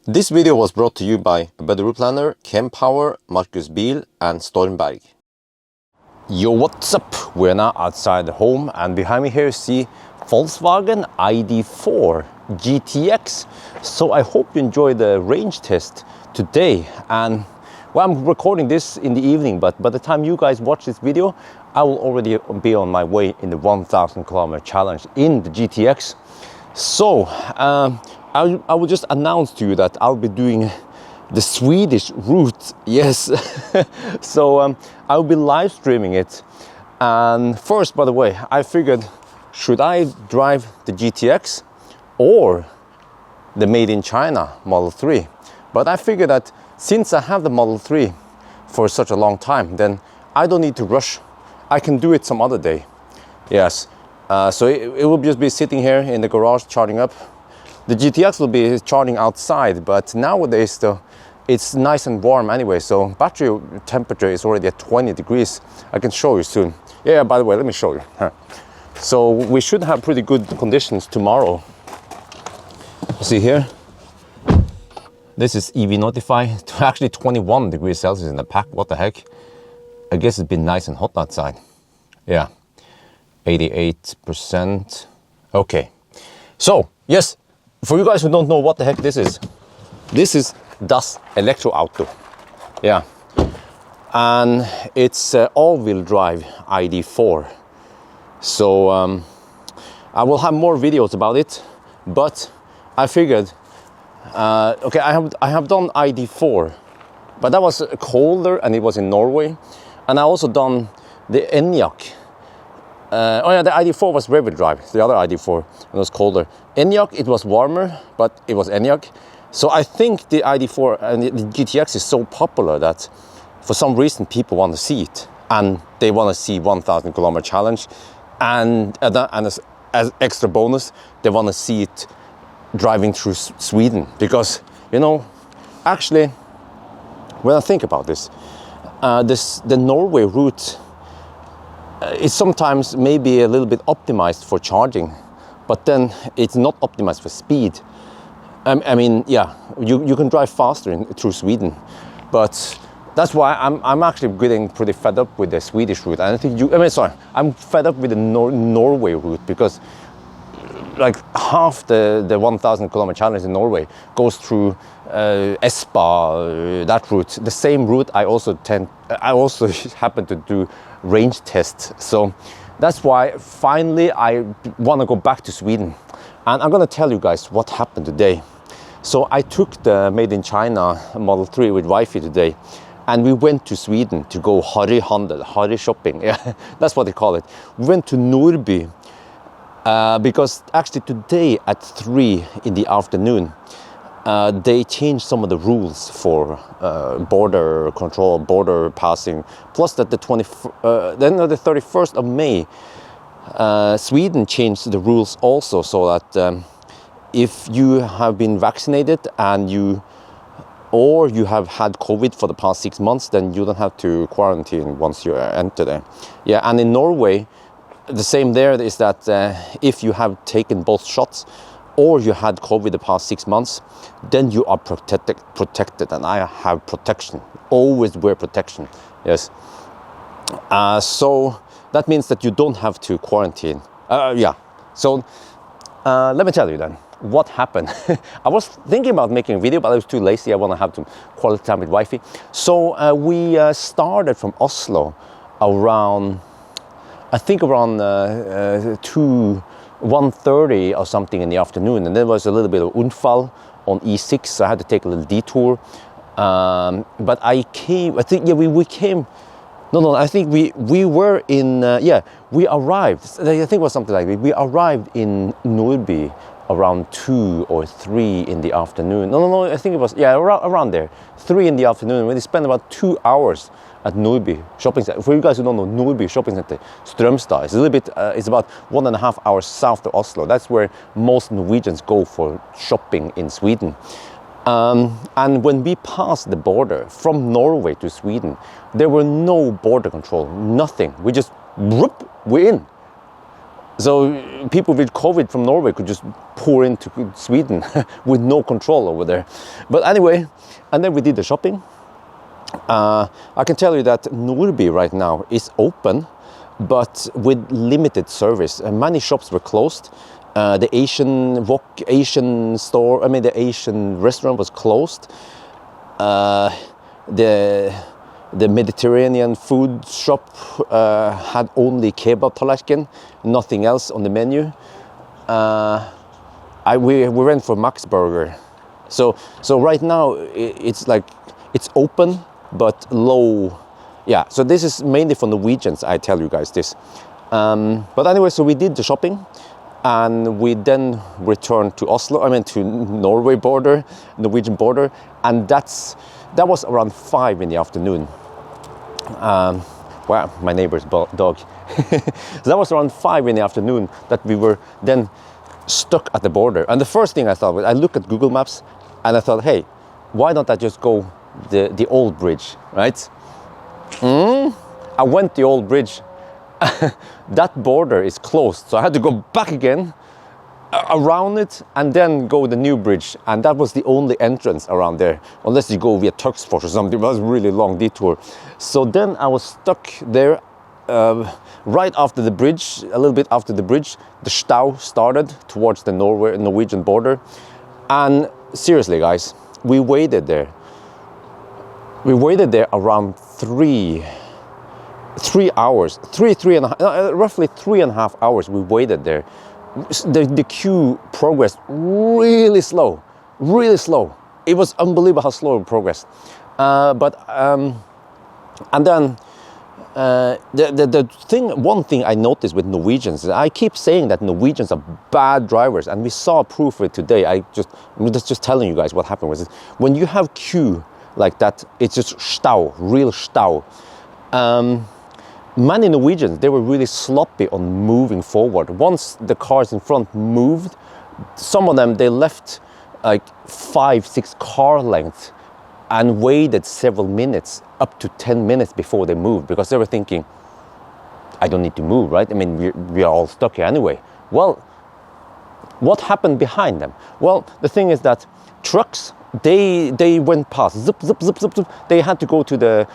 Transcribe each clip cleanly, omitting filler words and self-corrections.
This video was brought to you by Better Route Planner, Kempower, Markus Bil and Stormberg. Yo, what's up? We're now outside the home and behind me here you see Volkswagen ID4 GTX. So I hope you enjoy the range test today. And well, I'm recording this in the evening, but by the time you guys watch this video, I will already be on my way in the 1,000 kilometer challenge in the GTX. So I will just announce to you that I'll be doing the Swedish route. Yes. So I'll be live streaming it. And first, by the way, I figured, should I drive the GTX or the Made in China Model 3? But I figured that since I have the Model 3 for such a long time, then I don't need to rush. I can do it some other day. Yes. So it will just be sitting here in the garage charging up. The GTX will be charging outside, but nowadays it's nice and warm anyway, so battery temperature is already at 20 degrees. I can show you soon. Yeah, by the way, let me show you. So we should have pretty good conditions tomorrow. See here? This is EV Notify, actually 21 degrees Celsius in the pack. What the heck? I guess it's been nice and hot outside. Yeah, 88%. Okay, so yes, for you guys who don't know what the heck this is Das Elektroauto. Yeah, and it's all-wheel drive ID4. So I will have more videos about it, but I figured, okay, I have done ID4, but that was colder and it was in Norway, and I also done the Ioniq. Oh yeah, the ID4 was rear-wheel drive, the other ID4, it was colder. Ioniq, it was warmer, but it was Ioniq. So I think the ID4 and the GTX is so popular that for some reason people want to see it. And they want to see 1,000 kilometer challenge. And as extra bonus, they want to see it driving through Sweden. Because, you know, actually, when I think about this, the Norway route, it's sometimes maybe a little bit optimized for charging, but then it's not optimized for speed. I mean, yeah, you can drive faster through Sweden, but that's why I'm actually getting pretty fed up with the Swedish route. And I think I'm fed up with the Norway route because like half the 1,000 kilometer challenge in Norway goes through Espa, that route. The same route I also happen to do range tests. So that's why finally I want to go back to Sweden. And I'm going to tell you guys what happened today. So I took the Made in China Model 3 with Wi-Fi today, and we went to Sweden to go Harry shopping. Yeah, that's what they call it. We went to Norrby because actually today at 3 in the afternoon, they changed some of the rules for border control, border passing. Plus that the 31st of May, Sweden changed the rules also, so that if you have been vaccinated and you have had COVID for the past 6 months, then you don't have to quarantine once you enter there. Yeah, and in Norway, the same there is that if you have taken both shots or you had COVID the past 6 months, then you are protected, and I have protection. Always wear protection. Yes. So that means that you don't have to quarantine. Yeah. So let me tell you then what happened. I was thinking about making a video, but I was too lazy. I want to have some quality time with Wi-Fi. So we started from Oslo around, I think around 1:30 or something in the afternoon, and there was a little bit of Unfall on E6, so I had to take a little detour. But I think, yeah, we came. No, I think we were in, yeah, we arrived, I think it was something like that. We arrived in Norrby around 2 or 3 in the afternoon. No, I think it was, yeah, around there, 3 in the afternoon. We spent about 2 hours at Norrby shopping center. For you guys who don't know, Norrby shopping center, Strømstad, it's a little bit, it's about 1.5 hours south of Oslo. That's where most Norwegians go for shopping in Sweden. And when we passed the border from Norway to Sweden, there were no border control, nothing. We just, whoop, we're in. So people with COVID from Norway could just pour into Sweden with no control over there. But anyway, and then we did the shopping. I can tell you that Nordby right now is open, but with limited service. Many shops were closed. The Asian store, the Asian restaurant was closed. The Mediterranean food shop had only kebab tallerken, nothing else on the menu. We went for Max Burger. So right now it's like it's open but low. Yeah, so this is mainly for Norwegians, I tell you guys this. But anyway, so we did the shopping and we then returned to Oslo, to Norwegian border, and that was around 5 in the afternoon. Wow, my neighbor's dog. So that was around 5 in the afternoon that we were then stuck at the border. And the first thing I thought was, I looked at Google Maps and I thought, hey, why don't I just go the old bridge, right? I went the old bridge. That border is closed, so I had to go back again around it and then go the new bridge, and that was the only entrance around there, unless you go via Tuxfors or something. It was a really long detour. So then I was stuck there right after the bridge, a little bit after the bridge. The Stau started towards the Norwegian border, and seriously guys, we waited there around 3 hours, roughly 3.5 hours we waited there. The queue progressed really slow. It was unbelievable how slow it progressed. And then one thing I noticed with Norwegians is I keep saying that Norwegians are bad drivers, and we saw proof of it today. I'm just telling you guys what happened was when you have queue like that, it's just Stau, real Stau. Many Norwegians, they were really sloppy on moving forward. Once the cars in front moved, some of them, they left like 5-6 car lengths and waited several minutes, up to 10 minutes before they moved, because they were thinking, I don't need to move, right? We are all stuck here anyway. Well, what happened behind them? Well, the thing is that trucks, they went past, zip, zip, zip, zip, zip. They had to go to the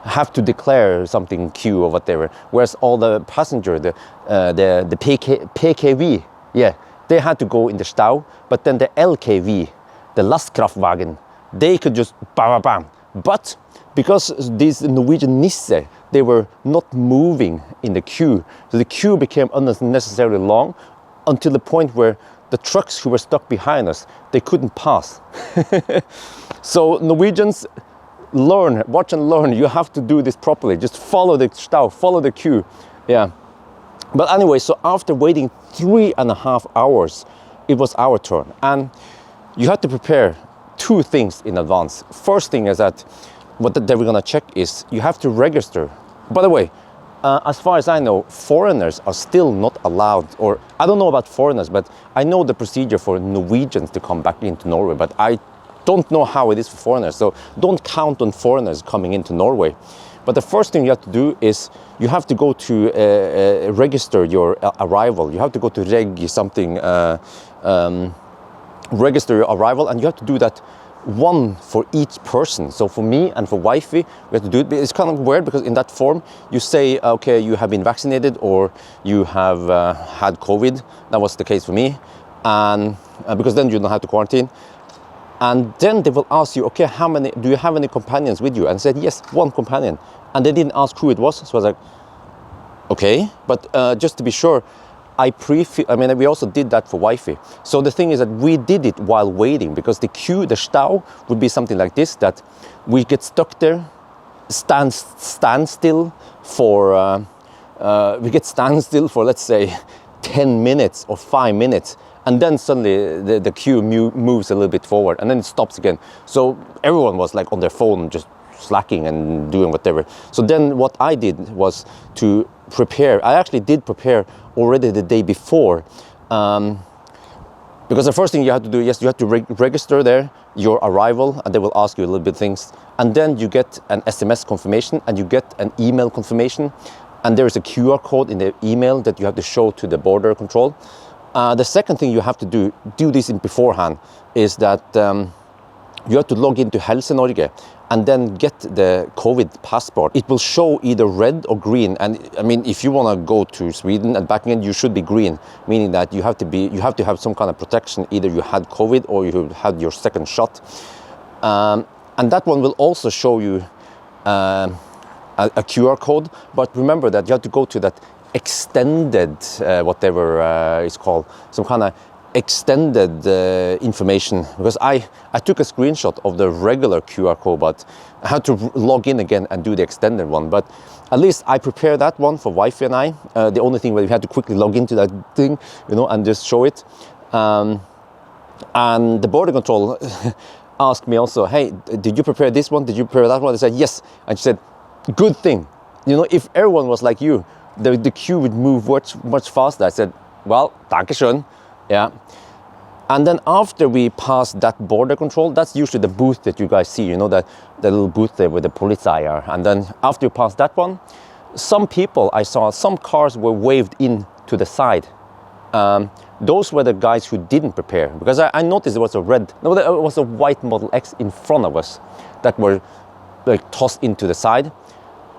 have to declare something queue or whatever. Whereas all the passenger, the PKV, yeah, they had to go in the Stau. But then the LKV, the Lastkraftwagen, they could just bam, bam. But because these Norwegian Nisse, they were not moving in the queue, so the queue became unnecessarily long until the point where the trucks who were stuck behind us, they couldn't pass. So Norwegians, watch and learn. You have to do this properly. Just follow the Stau, follow the queue. Yeah. But anyway, so after waiting 3.5 hours, it was our turn. And you had to prepare 2 things in advance. First thing is that what they were gonna check is you have to register. By the way, as far as I know, foreigners are still not allowed, or I don't know about foreigners, but I know the procedure for Norwegians to come back into Norway, but I don't know how it is for foreigners. So don't count on foreigners coming into Norway. But the first thing you have to do is you have to go to register your arrival. You have to go to reg something, register your arrival, and you have to do that one for each person. So for me and for wifey, we have to do it. It's kind of weird because in that form you say, okay, you have been vaccinated or you have had COVID. That was the case for me, and because then you don't have to quarantine. And then they will ask you, okay, do you have any companions with you? And I said, yes, 1 companion. And they didn't ask who it was, so I was like, okay, but just to be sure, we also did that for wifey. So the thing is that we did it while waiting, because the queue, the Stau, would be something like this, that we get stuck there, stand still for, let's say 10 minutes or 5 minutes, and then suddenly the queue moves a little bit forward, and then it stops again. So everyone was like on their phone, just slacking and doing whatever. So then what I did was to prepare. I actually did prepare already the day before, because the first thing you have to do, yes, you have to register there your arrival, and they will ask you a little bit things, and then you get an SMS confirmation and you get an email confirmation and there is a QR code in the email that you have to show to the border control. The second thing you have to do this in beforehand, is that you have to log into Helse Norge and then get the COVID passport. It will show either red or green, and I mean, if you want to go to Sweden and back again, you should be green, meaning that you have to have some kind of protection. Either you had COVID or you had your second shot, and that one will also show you a QR code. But remember that you have to go to that extended whatever it's called, some kind of extended information, because I took a screenshot of the regular QR code, but I had to log in again and do the extended one. But at least I prepared that one for wifey and I. The only thing where we had to quickly log into that thing, you know, and just show it. And the border control asked me also, hey, did you prepare this one? Did you prepare that one? I said yes, and she said, good thing. You know, if everyone was like you, the queue would move much faster. I said, well, dankeschön. Yeah, and then after we passed that border control, that's usually the booth that you guys see, you know, that the little booth there with the Polizei are. And then after you pass that one, some people I saw, some cars were waved in to the side. Those were the guys who didn't prepare, because I noticed there was it was a white Model X in front of us that were like tossed into the side.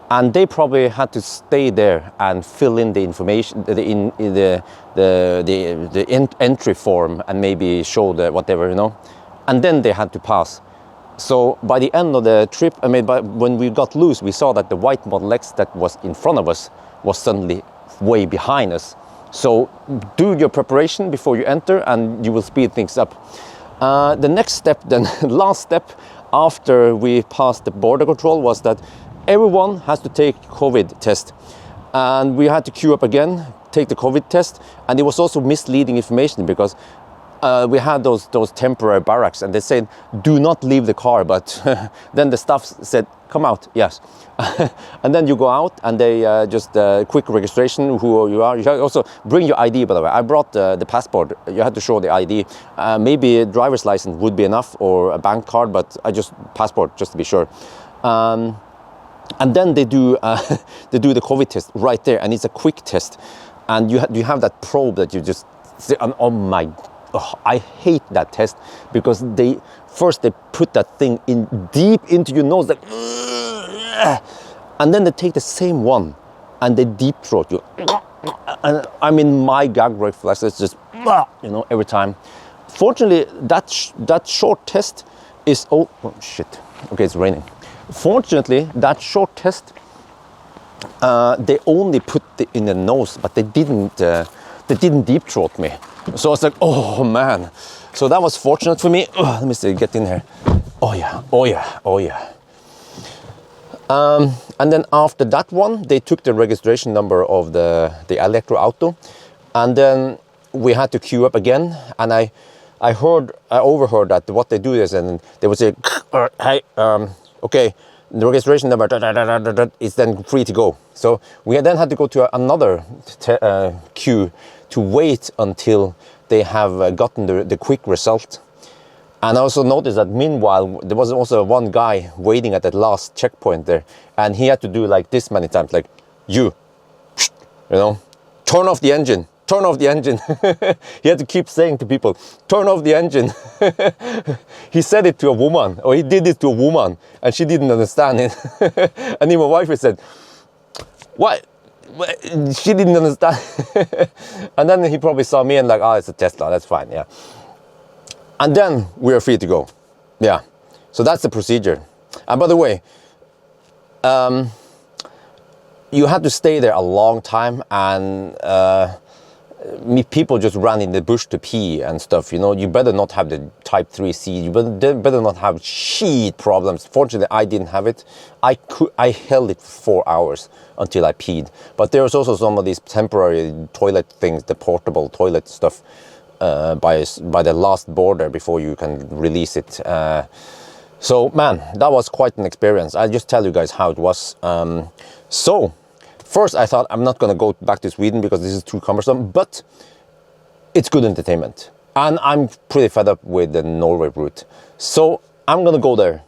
And they probably had to stay there and fill in the information, the entry form, and maybe show the whatever, you know, and then they had to pass. So by the end of the trip, I mean, when we got loose, we saw that the white Model X that was in front of us was suddenly way behind us. So do your preparation before you enter, and you will speed things up. The next step, then, last step after we passed the border control, was that everyone has to take COVID test, and we had to queue up again, take the COVID test. And it was also misleading information, because we had those temporary barracks, and they said do not leave the car, but then the staff said come out, yes. And then you go out, and they just quick registration, who you are. You should also bring your ID, by the way. I brought the passport. You had to show the ID. Maybe a driver's license would be enough, or a bank card, but I just passport, just to be sure. And then they do the COVID test right there, and it's a quick test, and you have that probe that you just say, I hate that test, because they put that thing in deep into your nose, like, and then they take the same one and they deep throat you, and I mean, my gag reflex is just, you know, every time. Fortunately, that short test is oh shit. Okay, it's raining. Fortunately, that short test, they only put it in the nose, but they didn't deep throat me. So I was like, oh man. So that was fortunate for me. Let me see, get in here. Oh yeah, oh yeah, oh yeah. And then after that one, they took the registration number of the electro auto, and then we had to queue up again. And I overheard that what they do is, and they would say, hey, okay, the registration number is then free to go. So we then had to go to another queue to wait until they have gotten the quick result. And I also noticed that meanwhile, there was also one guy waiting at that last checkpoint there, and he had to do like this many times, like, you know, turn off the engine. Turn off the engine. He had to keep saying to people, turn off the engine. He said it to a woman, or he did it to a woman, and she didn't understand it. And then my wife said, what? She didn't understand. And then he probably saw me and like, oh, it's a Tesla, that's fine, yeah. And then we are free to go. Yeah, so that's the procedure. And by the way, you had to stay there a long time, and people just ran in the bush to pee and stuff, you know. You better not have the type 3C, you better not have shit problems. Fortunately, I didn't have it. I held it for 4 hours until I peed. But there was also some of these temporary toilet things, the portable toilet stuff, by the last border before you can release it. So man, that was quite an experience. I'll just tell you guys how it was. So first I thought, I'm not going to go back to Sweden because this is too cumbersome, but it's good entertainment. And I'm pretty fed up with the Norway route. So I'm going to go there.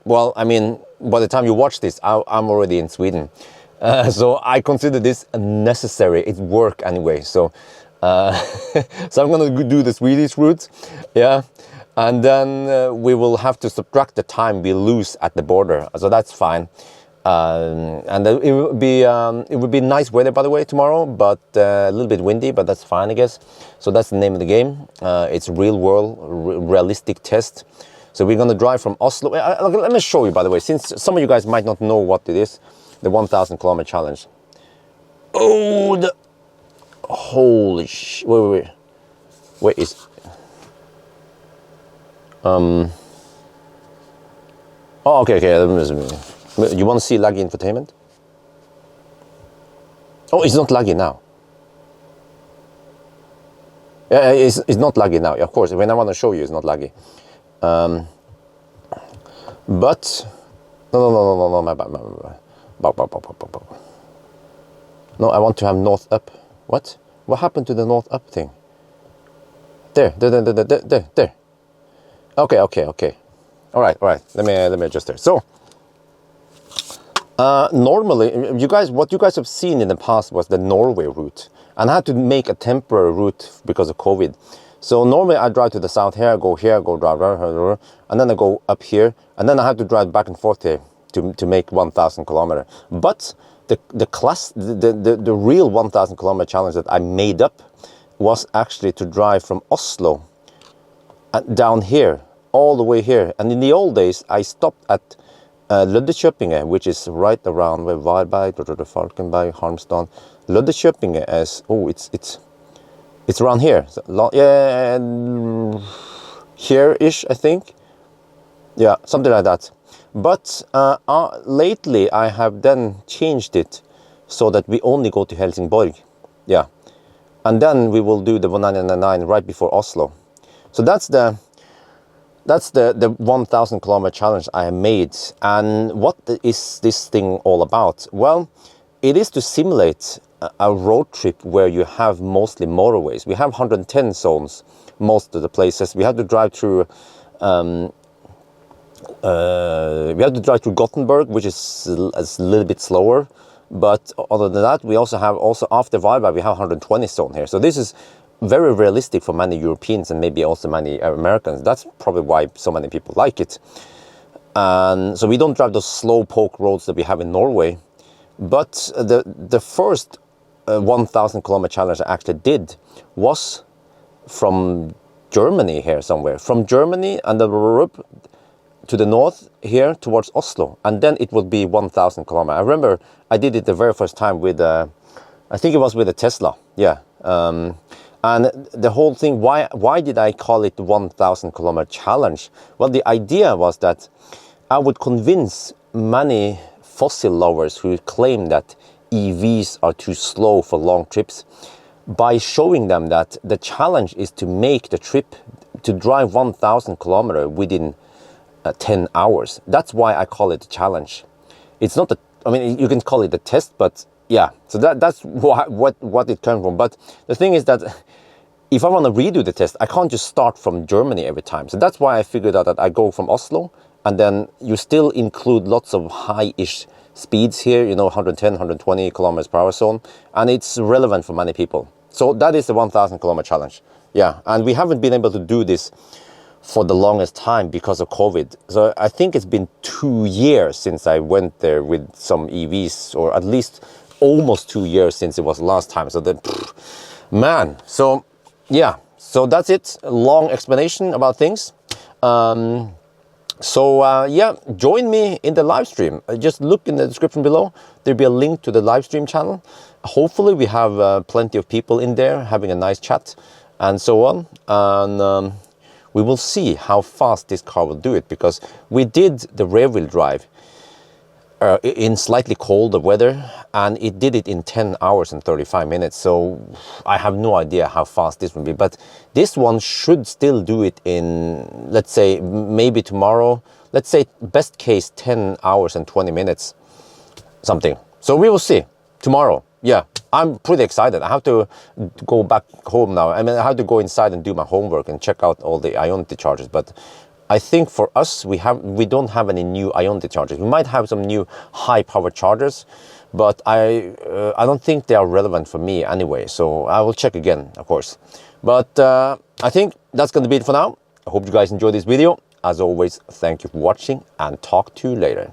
Well, I mean, by the time you watch this, I'm already in Sweden. So I consider this necessary. It's work anyway. So, so I'm gonna do the Swedish route, yeah, and then we will have to subtract the time we lose at the border. So that's fine. And it would be nice weather, by the way, tomorrow, but a little bit windy, but that's fine, I guess. So that's the name of the game. It's real world, realistic test. So we're gonna drive from Oslo. Let me show you, by the way, since some of you guys might not know what it is, the 1,000 kilometer challenge. Oh, the holy sh! Wait, is oh, okay. You want to see laggy infotainment? Oh, it's not laggy now. Yeah, it's not laggy now. Of course, when I want to show you, it's not laggy. But no, my bad. No, I want to have north up. What? What happened to the north up thing? There. Okay. All right. Let me adjust there. So, normally, what you guys have seen in the past was the Norway route, and I had to make a temporary route because of COVID. So normally I drive to the south here, go drive, and then I go up here, and then I have to drive back and forth here to make 1,000 kilometer. But the real 1,000 kilometer challenge that I made up was actually to drive from Oslo down here, all the way here. And in the old days, I stopped at Løddekjøpinge, which is right around where Varberg, Falkenberg, Halmstad. Løddekjøpinge is, oh, it's around here. So, yeah, here-ish, I think. Yeah, something like that. But lately, I have then changed it so that we only go to Helsingborg. Yeah. And then we will do the 1999 right before Oslo. So that's the 1,000 kilometer challenge I have made. And what is this thing all about? Well, it is to simulate a road trip where you have mostly motorways. We have 110 zones most of the places. We have to drive through Gothenburg, which is a little bit slower. But other than that, we also after Varberg, we have 120 zone here. So this is very realistic for many Europeans and maybe also many Americans. That's probably why so many people like it. And so we don't drive those slow poke roads that we have in Norway. But the first 1,000 kilometer challenge I actually did was from Germany here somewhere. From Germany and to the north here towards Oslo. And then it would be 1,000 kilometers. I remember I did it the very first time with, I think it was with a Tesla. Yeah. And the whole thing, why did I call it the 1,000 kilometer challenge? Well, the idea was that I would convince many fossil lovers who claim that EVs are too slow for long trips by showing them that the challenge is to make the trip to drive 1,000 kilometers within 10 hours. That's why I call it a challenge. It's not I mean, you can call it a test, but yeah, so that's what it came from. But the thing is that if I want to redo the test, I can't just start from Germany every time. So that's why I figured out that I go from Oslo, and then you still include lots of high-ish speeds here, 110, 120 kilometers per hour zone, and it's relevant for many people. So that is the 1,000 kilometer challenge. Yeah, and we haven't been able to do this for the longest time because of COVID. So I think it's been 2 years since I went there with some EVs, or at least almost 2 years since it was last time. So then, man, so yeah, so that's it. A long explanation about things. Yeah, join me in the live stream. Just look in the description below. There'll be a link to the live stream channel. Hopefully we have plenty of people in there having a nice chat and so on. And we will see how fast this car will do it, because we did the rear wheel drive in slightly colder weather, and it did it in 10 hours and 35 minutes. So I have no idea how fast this will be, but this one should still do it in, let's say, maybe tomorrow. Let's say best case 10 hours and 20 minutes, something. So we will see tomorrow. Yeah, I'm pretty excited. I have to go back home now. I mean, I have to go inside and do my homework and check out all the Ioniq chargers. But I think for us, we don't have any new Ioniq chargers. We might have some new high power chargers, but I don't think they are relevant for me anyway, so I will check again, of course. But I think that's going to be it for now. I hope you guys enjoyed this video. As always, thank you for watching, and talk to you later.